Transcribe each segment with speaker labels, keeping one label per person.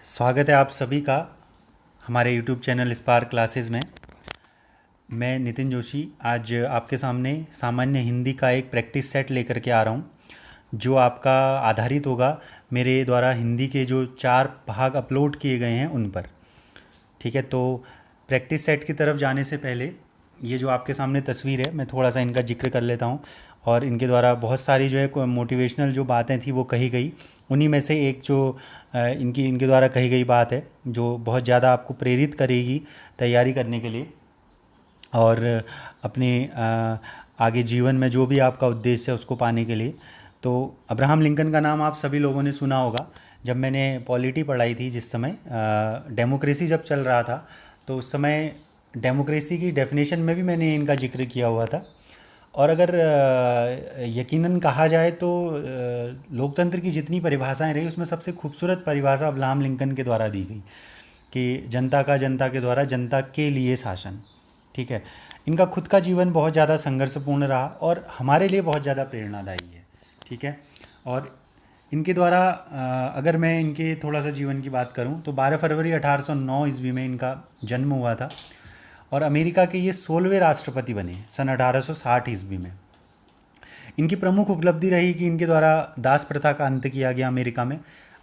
Speaker 1: स्वागत है आप सभी का हमारे YouTube चैनल स्पार्क क्लासेस में। मैं नितिन जोशी आज आपके सामने सामान्य हिंदी का एक प्रैक्टिस सेट लेकर के आ रहा हूँ, जो आपका आधारित होगा मेरे द्वारा हिंदी के जो 4 भाग अपलोड किए गए हैं उन पर। ठीक है, तो प्रैक्टिस सेट की तरफ जाने से पहले ये जो आपके सामने तस्वीर है, मैं थोड़ा सा इनका जिक्र कर लेता हूँ। और इनके द्वारा बहुत सारी जो है मोटिवेशनल जो बातें थी वो कही गई। उन्हीं में से एक जो इनके द्वारा कही गई बात है जो बहुत ज़्यादा आपको प्रेरित करेगी तैयारी करने के लिए और अपने आगे जीवन में जो भी आपका उद्देश्य है उसको पाने के लिए। तो अब्राहम लिंकन का नाम आप सभी लोगों ने सुना होगा। जब मैंने पॉलिटी पढ़ाई थी, जिस समय डेमोक्रेसी जब चल रहा था, तो उस समय डेमोक्रेसी की डेफिनेशन में भी मैंने इनका जिक्र किया हुआ था। और अगर यकीनन कहा जाए तो लोकतंत्र की जितनी परिभाषाएं रही उसमें सबसे खूबसूरत परिभाषा अब्राहम लिंकन के द्वारा दी गई कि जनता का जनता के द्वारा जनता के लिए शासन। ठीक है, इनका खुद का जीवन बहुत ज़्यादा संघर्षपूर्ण रहा और हमारे लिए बहुत ज़्यादा प्रेरणादायी है। ठीक है, और इनके द्वारा अगर मैं इनके थोड़ा सा जीवन की बात करूं तो 12 फरवरी 1809 ईस्वी में इनका जन्म हुआ था और अमेरिका के ये 16वें राष्ट्रपति बने सन 1860 ईस्वी में। इनकी प्रमुख उपलब्धि रही कि इनके द्वारा दास प्रथा का अंत किया गया अमेरिका में।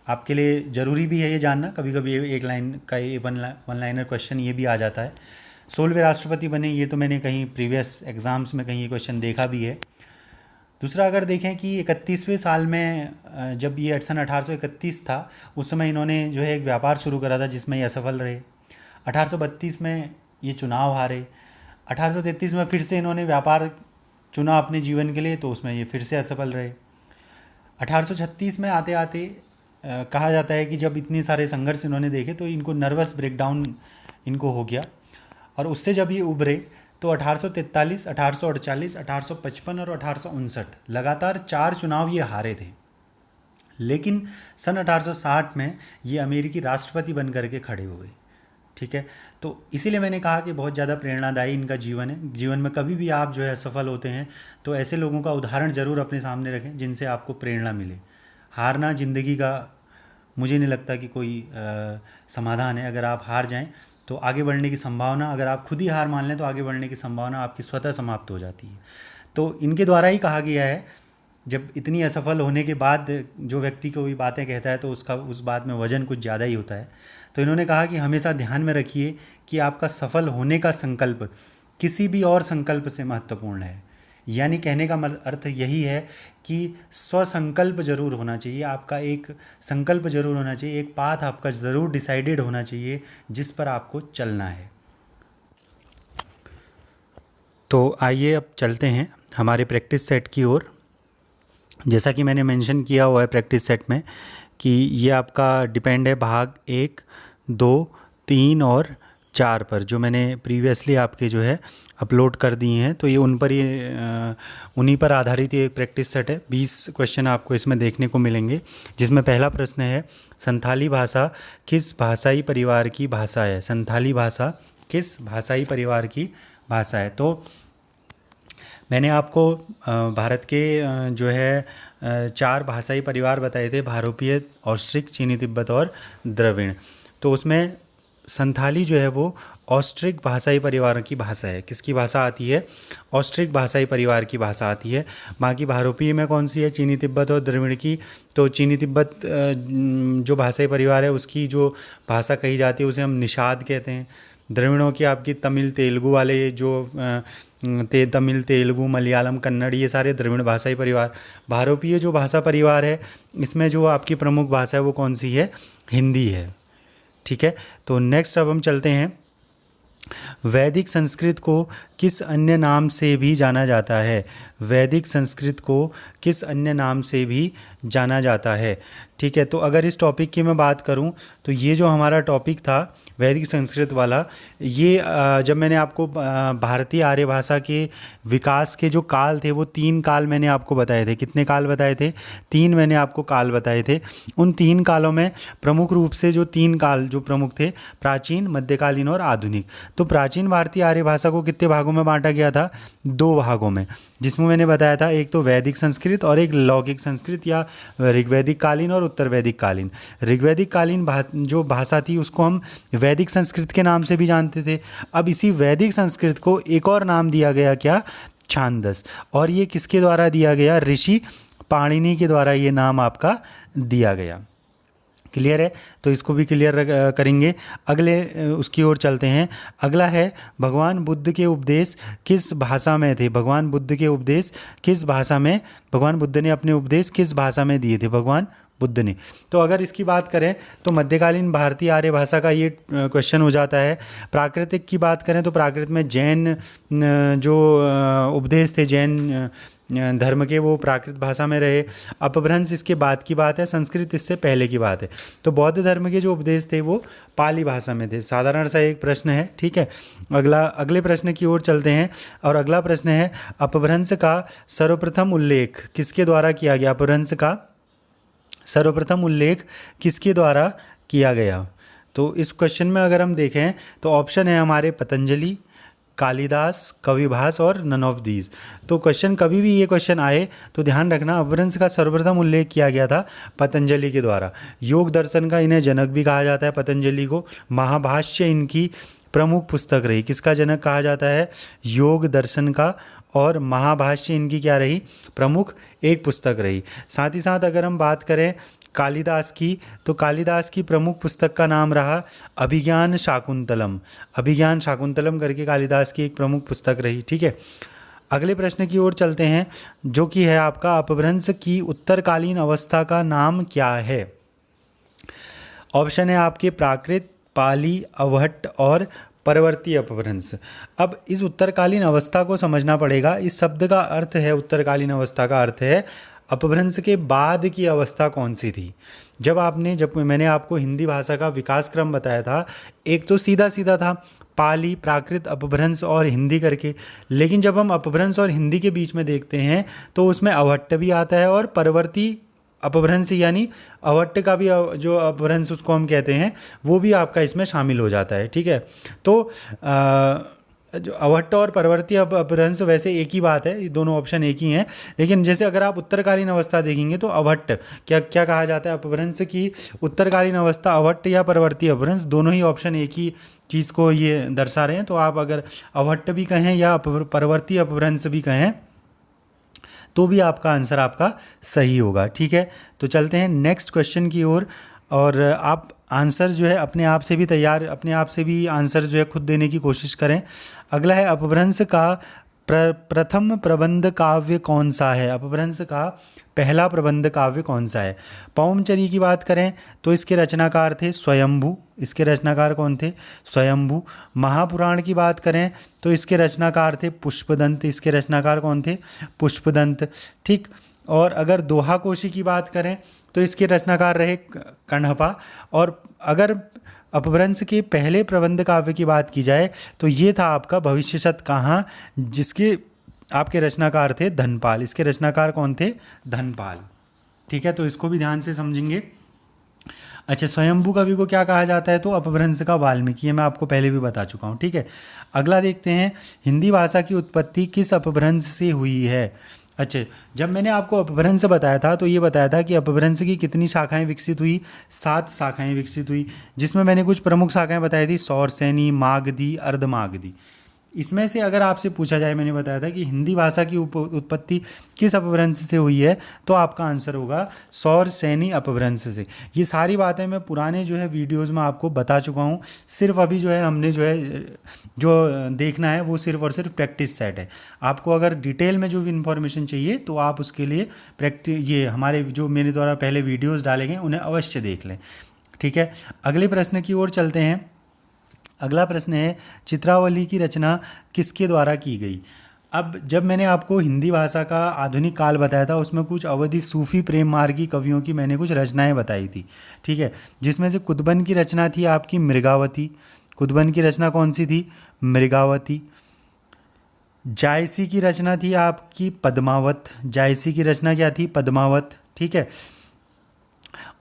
Speaker 1: आपके लिए ज़रूरी भी है ये जानना, कभी कभी एक लाइन का वन लाइनर क्वेश्चन ये भी आ जाता है। 16वें राष्ट्रपति बने, ये तो मैंने कहीं प्रीवियस एग्ज़ाम्स में कहीं ये क्वेश्चन देखा भी है। दूसरा, अगर देखें कि 31वें साल में जब ये सन 1831 था, उस समय इन्होंने जो है एक व्यापार शुरू करा था जिसमें ये असफल रहे। 1832 में ये चुनाव हारे। 1833 में फिर से इन्होंने व्यापार चुना अपने जीवन के लिए, तो उसमें ये फिर से असफल रहे। 1836 में आते आते कहा जाता है कि जब इतने सारे संघर्ष इन्होंने देखे तो इनको नर्वस ब्रेकडाउन इनको हो गया और उससे जब ये उभरे तो 1843, 1848, 1855 और 1859 लगातार 4 चुनाव ये हारे थे। लेकिन सन 1860 में ये अमेरिकी राष्ट्रपति बन करके खड़े हुए। ठीक है, तो इसीलिए मैंने कहा कि बहुत ज़्यादा प्रेरणादायी इनका जीवन है। जीवन में कभी भी आप जो है सफल होते हैं तो ऐसे लोगों का उदाहरण ज़रूर अपने सामने रखें जिनसे आपको प्रेरणा मिले। हारना ज़िंदगी का मुझे नहीं लगता कि कोई समाधान है। अगर आप हार जाएं तो आगे बढ़ने की संभावना, अगर आप खुद ही हार मान लें तो आगे बढ़ने की संभावना आपकी स्वतः समाप्त हो जाती है। तो इनके द्वारा ही कहा गया है, जब इतनी असफल होने के बाद जो व्यक्ति कोई बातें कहता है तो उसका उस बात में वजन कुछ ज़्यादा ही होता है। तो इन्होंने कहा कि हमेशा ध्यान में रखिए कि आपका सफल होने का संकल्प किसी भी और संकल्प से महत्वपूर्ण है। यानी कहने का अर्थ यही है कि स्वसंकल्प जरूर होना चाहिए, आपका एक संकल्प जरूर होना चाहिए, एक पाथ आपका ज़रूर डिसाइडेड होना चाहिए जिस पर आपको चलना है। तो आइए अब चलते हैं हमारे प्रैक्टिस सेट की ओर। जैसा कि मैंने मेंशन किया हुआ है प्रैक्टिस सेट में कि ये आपका डिपेंड है भाग 1, 2, 3 और 4 पर, जो मैंने प्रीवियसली आपके जो है अपलोड कर दिए हैं। तो ये उन पर उन्हीं पर आधारित ये प्रैक्टिस सेट है। 20 क्वेश्चन आपको इसमें देखने को मिलेंगे, जिसमें पहला प्रश्न है, संथाली भाषा किस भाषाई परिवार की भाषा है? संथाली भाषा किस भाषाई परिवार की भाषा है? तो मैंने आपको भारत के जो है 4 भाषाई परिवार बताए थे, भारोपीय, ऑस्ट्रिक, चीनी तिब्बत और द्रविड़। तो उसमें संथाली जो है वो ऑस्ट्रिक भाषाई परिवार की भाषा है। किसकी भाषा आती है? ऑस्ट्रिक भाषाई परिवार की भाषा आती है। बाकी भारोपीय में कौन सी है? चीनी तिब्बत और द्रविड़ की। तो चीनी तिब्बत जो भाषाई परिवार है उसकी जो भाषा कही जाती है उसे हम निषाद कहते हैं। द्रविड़ों की आपकी तमिल तेलुगु वाले जो तमिल, तेलुगु, मलयालम, कन्नड़, ये सारे द्रविड़ भाषाई परिवार। भारोपीय जो भाषा परिवार है इसमें जो आपकी प्रमुख भाषा है वो कौन सी है? हिंदी है। ठीक है, तो नेक्स्ट अब हम चलते हैं, वैदिक संस्कृत को किस अन्य नाम से भी जाना जाता है? वैदिक संस्कृत को किस अन्य नाम से भी जाना जाता है? ठीक है, तो अगर इस टॉपिक की मैं बात करूं तो ये जो हमारा टॉपिक था वैदिक संस्कृत वाला, ये जब मैंने आपको भारतीय आर्य भाषा के विकास के जो काल थे वो 3 काल मैंने आपको बताए थे। कितने काल बताए थे? 3 मैंने आपको काल बताए थे। उन 3 कालों में प्रमुख रूप से जो 3 काल जो प्रमुख थे, प्राचीन, मध्यकालीन और आधुनिक। तो प्राचीन भारतीय आर्य भाषा को कितने भागों में बांटा गया था? 2 भागों में, जिसमें मैंने बताया था एक तो वैदिक संस्कृत और एक लौकिक संस्कृत या ऋग्वैदिक कालीन और उत्तर वैदिक कालीन। ऋग्वैदिक कालीन जो भाषा थी उसको हम वैदिक संस्कृत के नाम से भी जानते थे। अब इसी वैदिक संस्कृत को एक और नाम दिया गया, क्या? छांदस। और ये किसके द्वारा दिया गया? ऋषि पाणिनि के द्वारा ये नाम आपका दिया गया। क्लियर है? तो इसको भी क्लियर करेंगे। अगले उसकी ओर चलते हैं। अगला है भगवान बुद्ध के उपदेश किस भाषा में थे? भगवान बुद्ध के उपदेश किस भाषा में, भगवान बुद्ध ने अपने उपदेश किस भाषा में दिए थे? भगवान बुद्ध ने। तो अगर इसकी बात करें तो मध्यकालीन भारतीय आर्य भाषा का ये क्वेश्चन हो जाता है। प्राकृतिक की बात करें तो प्राकृत में जैन जो उपदेश थे, जैन धर्म के, वो प्राकृत भाषा में रहे। अपभ्रंश इसके बाद की बात है, संस्कृत इससे पहले की बात है। तो बौद्ध धर्म के जो उपदेश थे वो पाली भाषा में थे। साधारण सा एक प्रश्न है, ठीक है। अगले प्रश्न की ओर चलते हैं और अगला प्रश्न है अपभ्रंश का सर्वप्रथम उल्लेख किसके द्वारा किया गया? अपभ्रंश का सर्वप्रथम उल्लेख किसके द्वारा किया गया? तो इस क्वेश्चन में अगर हम देखें तो ऑप्शन है हमारे पतंजलि, कालिदास, कविभास और नन ऑफ दीज। तो क्वेश्चन कभी भी ये क्वेश्चन आए तो ध्यान रखना अपभ्रंश का सर्वप्रथम उल्लेख किया गया था पतंजलि के द्वारा। योग दर्शन का इन्हें जनक भी कहा जाता है पतंजलि को। महाभाष्य इनकी प्रमुख पुस्तक रही। किसका जनक कहा जाता है? योग दर्शन का। और महाभाष्य इनकी क्या रही? प्रमुख एक पुस्तक रही। साथ ही साथ अगर हम बात करें कालिदास की, तो कालिदास की प्रमुख पुस्तक का नाम रहा अभिज्ञान शाकुंतलम। अभिज्ञान शाकुंतलम करके कालिदास की एक प्रमुख पुस्तक रही, ठीक है। अगले प्रश्न की ओर चलते हैं जो कि है आपका अपभ्रंश की उत्तरकालीन अवस्था का नाम क्या है? ऑप्शन है आपके प्राकृत, पाली, अवहट्ट और परवर्ती अपभ्रंश। अब इस उत्तरकालीन अवस्था को समझना पड़ेगा। इस शब्द का अर्थ है, उत्तरकालीन अवस्था का अर्थ है अपभ्रंश के बाद की अवस्था कौन सी थी। जब मैंने आपको हिंदी भाषा का विकास क्रम बताया था, एक तो सीधा सीधा था पाली, प्राकृत, अपभ्रंश और हिंदी करके। लेकिन जब हम अपभ्रंश और हिंदी के बीच में देखते हैं तो उसमें अवहट्ट भी आता है और परवर्ती अपभ्रंश यानी अवहट्ट का भी जो अपभ्रंश उसको हम कहते हैं वो भी आपका इसमें शामिल हो जाता है, ठीक है। तो जो अवहट्ट और परवर्ती अपभ्रंश वैसे एक ही बात है, ये दोनों ऑप्शन एक ही हैं। लेकिन जैसे अगर आप उत्तरकालीन अवस्था देखेंगे तो अवहट्ट क्या कहा जाता है? अपभ्रंश की उत्तरकालीन अवस्था अवहट्ट या परवर्ती अपभ्रंश, दोनों ही ऑप्शन एक ही चीज़ को ये दर्शा रहे हैं। तो आप अगर अवहट्ट भी कहें या परवर्ती अपभ्रंश भी कहें तो भी आपका आंसर आपका सही होगा, ठीक है। तो चलते हैं नेक्स्ट क्वेश्चन की ओर। और आप आंसर जो है अपने आप से भी आंसर जो है खुद देने की कोशिश करें। अगला है अपभ्रंश का प्रथम प्रबंध काव्य कौन सा है? अपभ्रंश का पहला प्रबंध काव्य कौन सा है? पौमचरी की बात करें तो इसके रचनाकार थे स्वयंभू। इसके रचनाकार कौन थे? स्वयंभू। महापुराण की बात करें तो इसके रचनाकार थे पुष्पदंत। इसके रचनाकार कौन थे? पुष्पदंत, ठीक। और अगर दोहा कोशी की बात करें तो इसके रचनाकार रहे कण्हपा। और अगर अपभ्रंश के पहले प्रबंध काव्य की बात की जाए तो ये था आपका भविष्य शत कहाँ, जिसके आपके रचनाकार थे धनपाल। इसके रचनाकार कौन थे? धनपाल, ठीक है। तो इसको भी ध्यान से समझेंगे। अच्छा, स्वयंभू कवि को क्या कहा जाता है? तो अपभ्रंश का वाल्मीकि, मैं आपको पहले भी बता चुका हूँ, ठीक है। अगला देखते हैं हिंदी भाषा की उत्पत्ति किस अपभ्रंश से हुई है? अच्छा, जब मैंने आपको अपभ्रंश बताया था तो ये बताया था कि अपभ्रंश की कितनी शाखाएं विकसित हुई? 7 शाखाएं विकसित हुई, जिसमें मैंने कुछ प्रमुख शाखाएं बताई थी, सौरसेनी, मागधी, अर्धमागधी। इसमें से अगर आपसे पूछा जाए, मैंने बताया था कि हिंदी भाषा की उत्पत्ति किस अपभ्रंश से हुई है, तो आपका आंसर होगा सौरसेनी अपभ्रंश से। ये सारी बातें मैं पुराने जो है वीडियोज़ में आपको बता चुका हूँ। सिर्फ अभी जो है हमने जो देखना है वो सिर्फ और सिर्फ प्रैक्टिस सेट है। आपको अगर डिटेल में जो भी इन्फॉर्मेशन चाहिए तो आप उसके लिए ये हमारे जो मेरे द्वारा पहले वीडियोज़ डाले गए उन्हें अवश्य देख लें, ठीक है। अगले प्रश्न की ओर चलते हैं। अगला प्रश्न है चित्रावली की रचना किसके द्वारा की गई? अब जब मैंने आपको हिंदी भाषा का आधुनिक काल बताया था उसमें कुछ अवधि सूफी प्रेम मार्गी कवियों की मैंने कुछ रचनाएं बताई थी, ठीक है। जिसमें से कुतुबन की रचना थी आपकी मृगावती। कुतुबन की रचना कौन सी थी? मृगावती। जायसी की रचना थी आपकी पद्मावत। जायसी की रचना क्या थी? पद्मावत, ठीक है।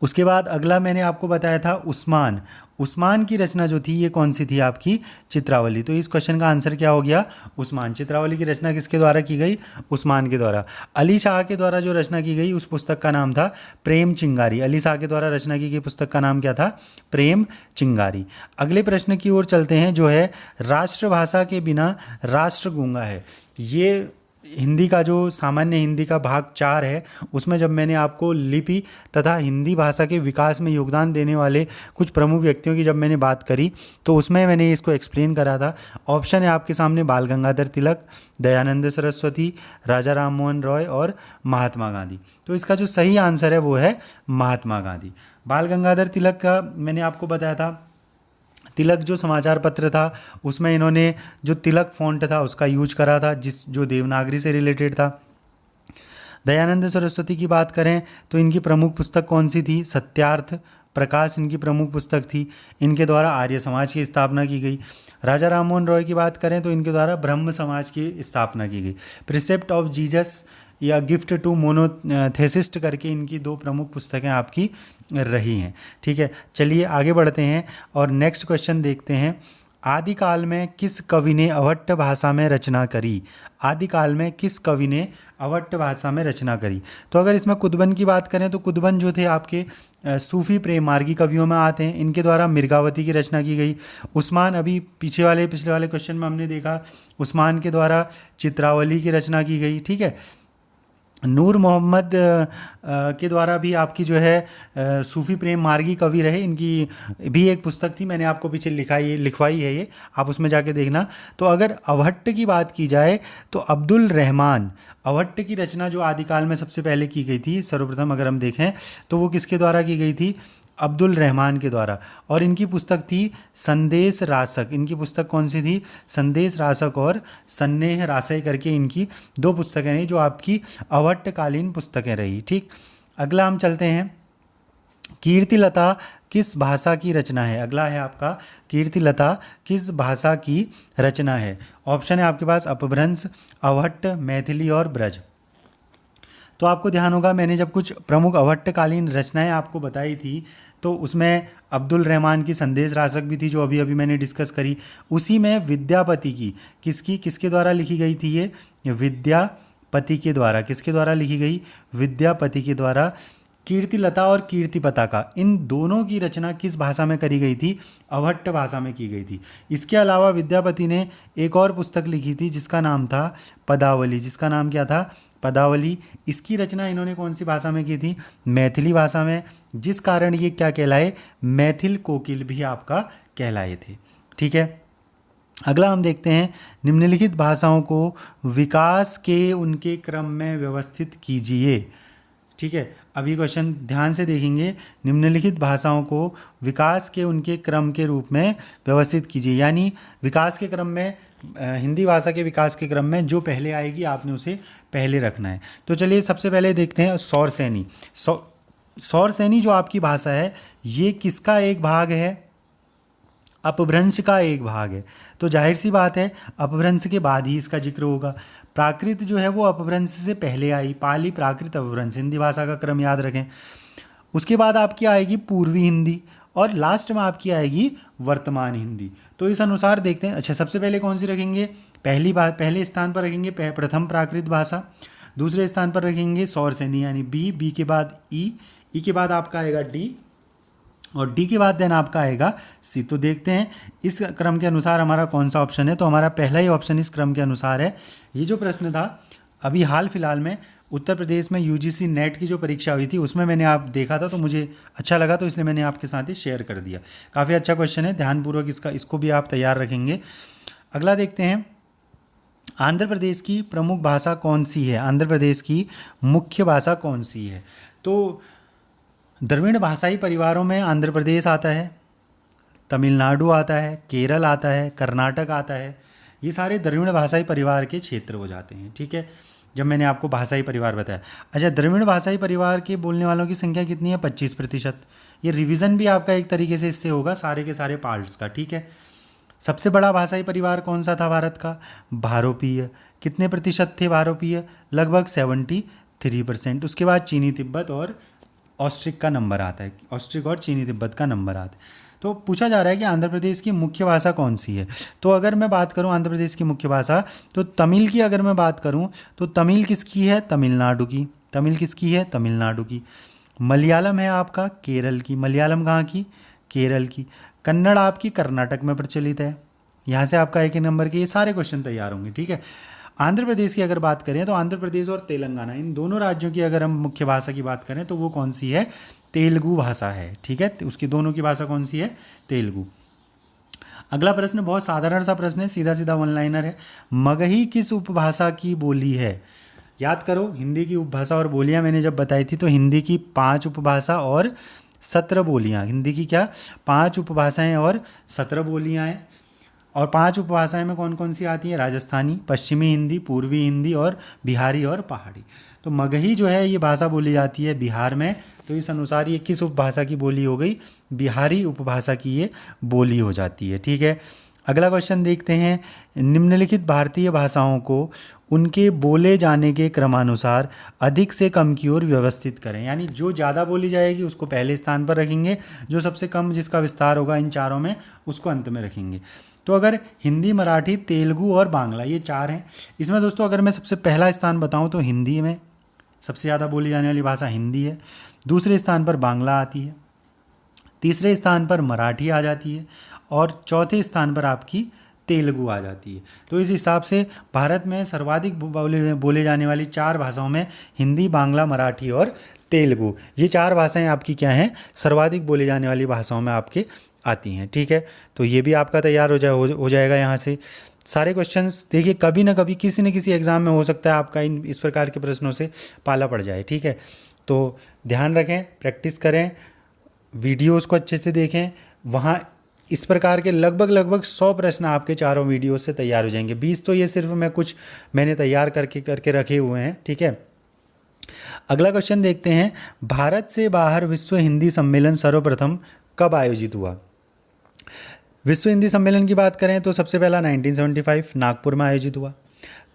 Speaker 1: उसके बाद अगला मैंने आपको बताया था उस्मान। उस्मान की रचना जो थी ये कौन सी थी आपकी? चित्रावली। तो इस क्वेश्चन का आंसर क्या हो गया? उस्मान। चित्रावली की रचना किसके द्वारा की गई? उस्मान के द्वारा। अली शाह के द्वारा जो रचना की गई उस पुस्तक का नाम था प्रेम चिंगारी। अली शाह के द्वारा रचना की गई पुस्तक का नाम क्या था? प्रेम चिंगारी। अगले प्रश्न की ओर चलते हैं, जो है राष्ट्रभाषा के बिना राष्ट्र गूंगा है। ये हिंदी का जो सामान्य हिंदी का भाग 4 है, उसमें जब मैंने आपको लिपि तथा हिंदी भाषा के विकास में योगदान देने वाले कुछ प्रमुख व्यक्तियों की जब मैंने बात करी, तो उसमें मैंने इसको एक्सप्लेन करा था। ऑप्शन है आपके सामने बाल गंगाधर तिलक, दयानंद सरस्वती, राजा राम मोहन रॉय और महात्मा गांधी। तो इसका जो सही आंसर है वो है महात्मा गांधी। बाल गंगाधर तिलक का मैंने आपको बताया था, तिलक जो समाचार पत्र था उसमें इन्होंने जो तिलक फ़ॉन्ट था उसका यूज करा था, जो देवनागरी से रिलेटेड था। दयानंद सरस्वती की बात करें तो इनकी प्रमुख पुस्तक कौन सी थी? सत्यार्थ प्रकाश इनकी प्रमुख पुस्तक थी। इनके द्वारा आर्य समाज की स्थापना की गई। राजा राम मोहन रॉय की बात करें तो इनके द्वारा ब्रह्म समाज की स्थापना की गई। प्रिसेप्ट ऑफ जीसस या गिफ्ट टू मोनोथेसिस्ट करके इनकी 2 प्रमुख पुस्तकें आपकी रही हैं। ठीक है, चलिए आगे बढ़ते हैं और नेक्स्ट क्वेश्चन देखते हैं। आदिकाल में किस कवि ने अवट्ट भाषा में रचना करी? आदिकाल में किस कवि ने अवट्ट भाषा में रचना करी? तो अगर इसमें कुतुबन की बात करें तो कुतुबन जो थे आपके सूफी प्रेम मार्गी कवियों में आते हैं। इनके द्वारा मिर्गावती की रचना की गई। उस्मान, अभी पिछले वाले क्वेश्चन में हमने देखा, उस्मान के द्वारा चित्रावली की रचना की गई। ठीक है, नूर मोहम्मद के द्वारा भी आपकी जो है सूफ़ी प्रेम मार्गी कवि रहे, इनकी भी एक पुस्तक थी, मैंने आपको पीछे लिखवाई है ये, आप उसमें जाके देखना। तो अगर अवट्ट की बात की जाए तो अब्दुल रहमान, अवट्ट की रचना जो आदिकाल में सबसे पहले की गई थी सर्वप्रथम अगर हम देखें तो वो किसके द्वारा की गई थी? अब्दुल रहमान के द्वारा। और इनकी पुस्तक थी संदेश रासक। इनकी पुस्तक कौन सी थी? संदेश रासक और सन्नेह रासय करके इनकी 2 पुस्तकें रही जो आपकी अवट्टकालीन पुस्तकें रही। ठीक, अगला हम चलते हैं। कीर्तिलता किस भाषा की रचना है? अगला है आपका कीर्तिलता किस भाषा की रचना है? ऑप्शन है आपके पास अपभ्रंश, अवट्ट, मैथिली और ब्रज। तो आपको ध्यान होगा मैंने जब कुछ प्रमुख अवट्टकालीन रचनाएं आपको बताई थी तो उसमें अब्दुल रहमान की संदेश रासक भी थी जो अभी अभी मैंने डिस्कस करी। उसी में विद्यापति की किसके द्वारा लिखी गई थी? ये विद्यापति के द्वारा। किसके द्वारा लिखी गई? विद्यापति के द्वारा। कीर्तिलता और कीर्ति पताका, इन दोनों की रचना किस भाषा में करी गई थी? अवट्ट भाषा में की गई थी। इसके अलावा विद्यापति ने एक और पुस्तक लिखी थी जिसका नाम था पदावली। जिसका नाम क्या था? पदावली। इसकी रचना इन्होंने कौन सी भाषा में की थी? मैथिली भाषा में, जिस कारण ये क्या कहलाए? मैथिल कोकिल भी आपका कहलाए थे। ठीक है, अगला हम देखते हैं, निम्नलिखित भाषाओं को विकास के उनके क्रम में व्यवस्थित कीजिए। ठीक है, अभी क्वेश्चन ध्यान से देखेंगे। निम्नलिखित भाषाओं को विकास के उनके क्रम के रूप में व्यवस्थित कीजिए, यानी विकास के क्रम में हिंदी भाषा के विकास के क्रम में जो पहले आएगी आपने उसे पहले रखना है। तो चलिए सबसे पहले देखते हैं सौरसेनी। सौरसेनी जो आपकी भाषा है ये किसका एक भाग है? अपभ्रंश का एक भाग है। तो जाहिर सी बात है अपभ्रंश के बाद ही इसका जिक्र होगा। प्राकृत जो है वो अपभ्रंश से पहले आई, पाली प्राकृत अपभ्रंश, हिंदी भाषा का क्रम याद रखें। उसके बाद आपकी आएगी पूर्वी हिंदी और लास्ट में आपकी आएगी वर्तमान हिंदी। तो इस अनुसार देखते हैं। अच्छा, सबसे पहले कौन सी रखेंगे? पहले स्थान पर रखेंगे प्रथम प्राकृत भाषा, दूसरे स्थान पर रखेंगे सौरसेनी यानी बी के बाद ई के बाद आपका आएगा डी और डी के बाद देन आपका आएगा सी। तो देखते हैं इस क्रम के अनुसार हमारा कौन सा ऑप्शन है। तो हमारा पहला ही ऑप्शन इस क्रम के अनुसार है। ये जो प्रश्न था अभी हाल फिलहाल में उत्तर प्रदेश में यूजीसी नेट की जो परीक्षा हुई थी उसमें मैंने आप देखा था तो मुझे अच्छा लगा, तो इसलिए मैंने आपके साथ ही शेयर कर दिया। काफ़ी अच्छा क्वेश्चन है, ध्यानपूर्वक इसको भी आप तैयार रखेंगे। अगला देखते हैं, आंध्र प्रदेश की प्रमुख भाषा कौन सी है? आंध्र प्रदेश की मुख्य भाषा कौन सी है? तो द्रविड़ भाषाई परिवारों में आंध्र प्रदेश आता है, तमिलनाडु आता है, केरल आता है, कर्नाटक आता है। ये सारे द्रविड़ भाषाई परिवार के क्षेत्र हो जाते हैं। ठीक है, जब मैंने आपको भाषाई परिवार बताया। अच्छा, द्रविड़ भाषाई परिवार के बोलने वालों की संख्या कितनी है? 25%। ये रिवीजन भी आपका एक तरीके से इससे होगा सारे के सारे पार्ट्स का। ठीक है, सबसे बड़ा भाषाई परिवार कौन सा था भारत का? भारोपीय। कितने प्रतिशत थे भारोपीय? लगभग 73%। उसके बाद चीनी तिब्बत और ऑस्ट्रिक का नंबर आता है, ऑस्ट्रिक और चीनी तिब्बत का नंबर आता है। तो पूछा जा रहा है कि आंध्र प्रदेश की मुख्य भाषा कौन सी है। तो अगर मैं बात करूं आंध्र प्रदेश की मुख्य भाषा, तो तमिल की अगर मैं बात करूं तो तमिल किसकी है, तमिलनाडु की। तमिल किसकी है, तमिलनाडु की। मलयालम है आपका केरल की। मलयालम कहाँ की, केरल की। कन्नड़ आपकी कर्नाटक में प्रचलित है। यहाँ से आपका एक नंबर के ये सारे क्वेश्चन तैयार होंगे, ठीक है। आंध्र प्रदेश की अगर बात करें तो आंध्र प्रदेश और तेलंगाना, इन दोनों राज्यों की अगर हम मुख्य भाषा की बात करें तो वो कौन सी है, तेलुगु भाषा है, ठीक है। उसकी दोनों की भाषा कौन सी है, तेलुगु। अगला प्रश्न बहुत साधारण सा प्रश्न है, सीधा सीधा वन लाइनर है। मगही किस उपभाषा की बोली है। याद करो, हिंदी की उपभाषा और बोलियां मैंने जब बताई थी तो हिंदी की 5 उपभाषा और 17 बोलियां। हिंदी की क्या, 5 उपभाषाएं और 17 बोलियां हैं। और 5 उपभाषाएं में कौन कौन सी आती हैं, राजस्थानी, पश्चिमी हिंदी, पूर्वी हिंदी और बिहारी और पहाड़ी। तो मगही जो है ये भाषा बोली जाती है बिहार में। तो इस अनुसार ये किस उपभाषा की बोली हो गई, बिहारी उपभाषा की ये बोली हो जाती है, ठीक है। अगला क्वेश्चन देखते हैं। निम्नलिखित भारतीय भाषाओं को उनके बोले जाने के क्रमानुसार अधिक से कम की ओर व्यवस्थित करें। यानी जो ज़्यादा बोली जाएगी उसको पहले स्थान पर रखेंगे, जो सबसे कम जिसका विस्तार होगा इन चारों में उसको अंत में रखेंगे। तो अगर हिंदी, मराठी, तेलुगु और बांग्ला ये 4 हैं। इसमें दोस्तों अगर मैं सबसे पहला स्थान बताऊं तो हिंदी में सबसे ज़्यादा बोली जाने वाली भाषा हिंदी है। दूसरे स्थान पर बांग्ला आती है, तीसरे स्थान पर मराठी आ जाती है और चौथे स्थान पर आपकी तेलुगु आ जाती है। तो इस हिसाब से भारत में सर्वाधिक बोले जाने वाली 4 भाषाओं में हिंदी, बांग्ला, मराठी और तेलुगु, ये 4 भाषाएं आपकी क्या हैं, सर्वाधिक बोली जाने वाली भाषाओं में आपके आती हैं, ठीक है। तो ये भी आपका तैयार हो जाएगा यहाँ से। सारे क्वेश्चंस देखिए, कभी ना कभी किसी न किसी एग्ज़ाम में हो सकता है आपका इस प्रकार के प्रश्नों से पाला पड़ जाए, ठीक है। तो ध्यान रखें, प्रैक्टिस करें, वीडियोस को अच्छे से देखें। वहाँ इस प्रकार के लगभग 100 प्रश्न आपके चारों वीडियो से तैयार हो जाएंगे। 20 तो ये सिर्फ मैंने तैयार करके रखे हुए हैं, ठीक है। अगला क्वेश्चन देखते हैं। भारत से बाहर विश्व हिंदी सम्मेलन सर्वप्रथम कब आयोजित हुआ। विश्व हिंदी सम्मेलन की बात करें तो सबसे पहला 1975 नागपुर में आयोजित हुआ।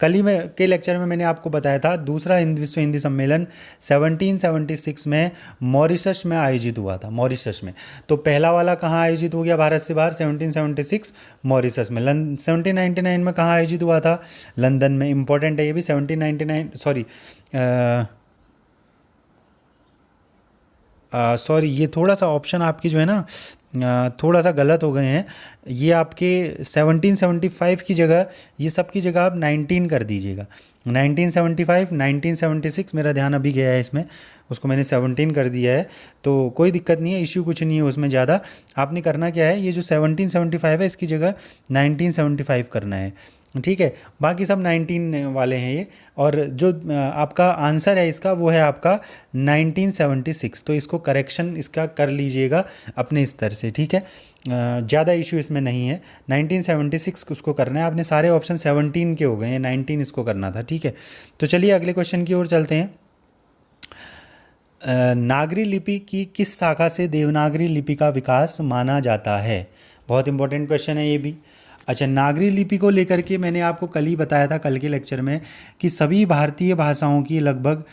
Speaker 1: कल ही में के लेक्चर में मैंने आपको बताया था दूसरा विश्व हिंदी सम्मेलन 1776 में मॉरिशस में आयोजित हुआ था, मॉरिशस में। तो पहला वाला कहाँ आयोजित हो गया भारत से बाहर, 1776 मॉरिशस में। 1799 में कहाँ आयोजित हुआ था, लंदन में। इंपॉर्टेंट है ये भी, 1799 सॉरी ये थोड़ा सा ऑप्शन आपकी जो है ना थोड़ा सा गलत हो गए हैं। ये आपके 1775 की जगह, ये सब की जगह आप 19 कर दीजिएगा। 1975, 1976 मेरा ध्यान अभी गया है इसमें, उसको मैंने 17 कर दिया है। तो कोई दिक्कत नहीं है, इश्यू कुछ नहीं है उसमें ज़्यादा। आपने करना क्या है, ये जो 1775 है इसकी जगह 1975 करना है, ठीक है। बाकी सब 19 वाले हैं ये। और जो आपका आंसर है इसका वो है आपका 1976। तो इसको करेक्शन इसका कर लीजिएगा अपने स्तर से, ठीक है। ज़्यादा इशू इसमें नहीं है। 1976 उसको करना है। आपने सारे ऑप्शन 17 के हो गए हैं, 19 इसको करना था, ठीक है। तो चलिए अगले क्वेश्चन की ओर चलते हैं। नागरी लिपि की किस शाखा से देवनागरी लिपि का विकास माना जाता है। बहुत इंपॉर्टेंट क्वेश्चन है ये भी। अच्छा, नागरी लिपि को लेकर के मैंने आपको कल ही बताया था, कल के लेक्चर में, कि सभी भारतीय भाषाओं की लगभग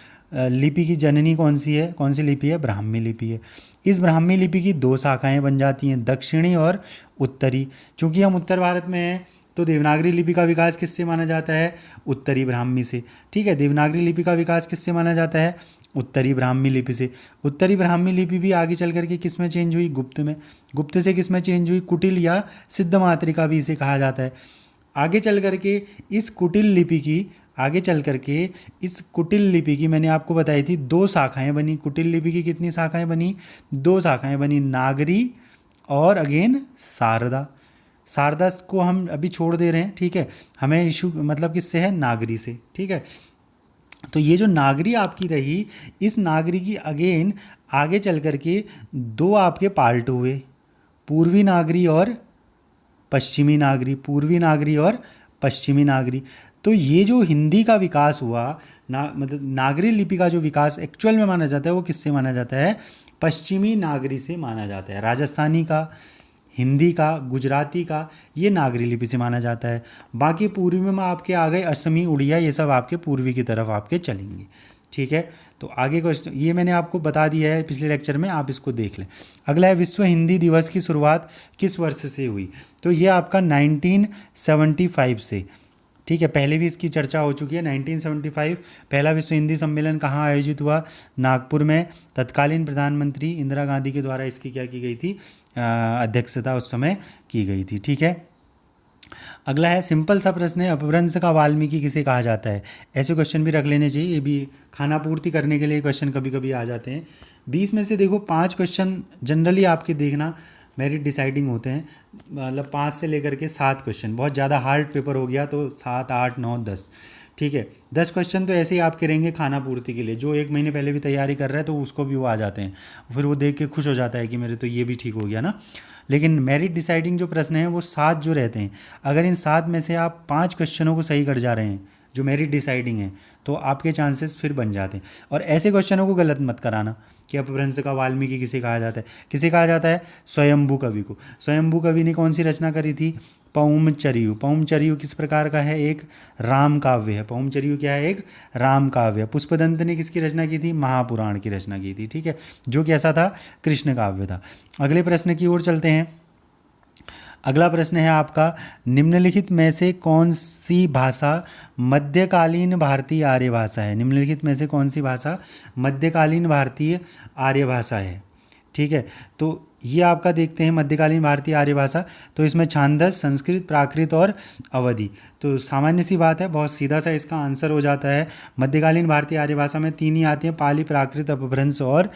Speaker 1: लिपि की जननी कौन सी है, कौन सी लिपि है, ब्राह्मी लिपि है। इस ब्राह्मी लिपि की 2 शाखाएं बन जाती हैं, दक्षिणी और उत्तरी। चूँकि हम उत्तर भारत में हैं तो देवनागरी लिपि का विकास किससे माना जाता है, उत्तरी ब्राह्मी से, ठीक है। देवनागरी लिपि का विकास किससे माना जाता है, उत्तरी ब्राह्मी लिपि से। उत्तरी ब्राह्मी लिपि भी आगे चल करके किस में चेंज हुई, गुप्त में। गुप्त से किस में चेंज हुई, कुटिल या सिद्ध मातृका भी इसे कहा जाता है। आगे चल करके इस कुटिल लिपि की मैंने आपको बताई थी 2 शाखाएं बनी। कुटिल लिपि की कितनी शाखाएं बनी, 2 शाखाएं बनी, नागरी और अगेन शारदा। शारदा को हम अभी छोड़ दे रहे हैं, ठीक है। हमें इशू मतलब किससे है, नागरी से, ठीक है। तो ये जो नागरी आपकी रही, इस नागरी की अगेन आगे चल करके 2 आपके पार्ट हुए, पूर्वी नागरी और पश्चिमी नागरी, पूर्वी नागरी और पश्चिमी नागरी। तो ये जो हिंदी का विकास हुआ मतलब नागरी लिपि का जो विकास एक्चुअल में माना जाता है वो किससे माना जाता है, पश्चिमी नागरी से माना जाता है। राजस्थानी का, हिंदी का, गुजराती का, ये नागरी लिपि से माना जाता है। बाकी पूर्वी में आपके आ गए असमी, उड़िया, ये सब आपके पूर्वी की तरफ आपके चलेंगे, ठीक है। तो आगे क्वेश्चन ये मैंने आपको बता दिया है पिछले लेक्चर में, आप इसको देख लें। अगला है विश्व हिंदी दिवस की शुरुआत किस वर्ष से हुई? तो ये आपका 1975 से, ठीक है। पहले भी इसकी चर्चा हो चुकी है। 1975 पहला विश्व हिंदी सम्मेलन कहाँ आयोजित हुआ? नागपुर में। तत्कालीन प्रधानमंत्री इंदिरा गांधी के द्वारा इसकी क्या की गई थी? अध्यक्षता उस समय की गई थी, ठीक है। अगला है सिंपल सा प्रश्न है, अपभ्रंश का वाल्मीकि किसे कहा जाता है? ऐसे क्वेश्चन भी रख लेने चाहिए, ये भी खाना पूर्ति करने के लिए क्वेश्चन कभी कभी आ जाते हैं। 20 में से देखो 5 क्वेश्चन जनरली आपके देखना मेरिट डिसाइडिंग होते हैं, मतलब 5 से लेकर के 7 क्वेश्चन। बहुत ज़्यादा हार्ड पेपर हो गया तो 7, 8, 9, 10, ठीक है। 10 क्वेश्चन तो ऐसे ही आपके रहेंगे खाना पूर्ति के लिए। जो 1 महीने पहले भी तैयारी कर रहा है तो उसको भी वो आ जाते हैं, फिर वो देख के खुश हो जाता है कि मेरे तो ये भी ठीक हो गया ना। लेकिन मेरिट डिसाइडिंग जो प्रश्न हैं वो 7 जो रहते हैं, अगर इन 7 में से आप 5 क्वेश्चनों को सही कर जा रहे हैं जो मेरिट डिसाइडिंग है, तो आपके चांसेस फिर बन जाते हैं। और ऐसे क्वेश्चनों को गलत मत कराना कि अपभ्रंश का वाल्मीकि किसे कहा जाता है। किसे कहा जाता है? स्वयंभू कवि को। स्वयंभू कवि ने कौन सी रचना करी थी? पौमचरियु। पौमचरियु किस प्रकार का है? एक राम काव्य है। पौमचरियु क्या है? एक राम काव्य। पुष्पदंत ने किसकी रचना की थी? महापुराण की रचना की थी, ठीक है, जो कैसा था? कृष्ण काव्य था। अगले प्रश्न की ओर चलते हैं। अगला प्रश्न है आपका, निम्नलिखित में से कौन सी भाषा मध्यकालीन भारतीय आर्य भाषा है? निम्नलिखित में से कौन सी भाषा मध्यकालीन भारतीय आर्य भाषा है? ठीक है, तो ये आपका देखते हैं मध्यकालीन भारतीय आर्य भाषा। तो इसमें छांदस, संस्कृत, प्राकृत और अवधि। तो सामान्य सी बात है, बहुत सीधा सा इसका आंसर हो जाता है। मध्यकालीन भारतीय आर्य भाषा में 3 ही आती हैं, पाली, प्राकृत, अपभ्रंश और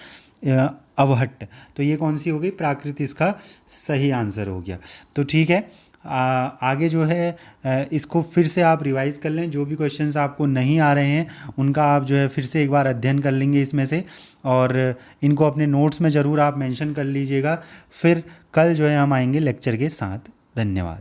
Speaker 1: अवहट्ट। तो ये कौन सी हो गई? प्राकृत इसका सही आंसर हो गया। तो ठीक है, आगे जो है इसको फिर से आप रिवाइज कर लें। जो भी क्वेश्चंस आपको नहीं आ रहे हैं उनका आप जो है फिर से एक बार अध्ययन कर लेंगे इसमें से, और इनको अपने नोट्स में ज़रूर आप मेंशन कर लीजिएगा। फिर कल जो है हम आएंगे लेक्चर के साथ। धन्यवाद।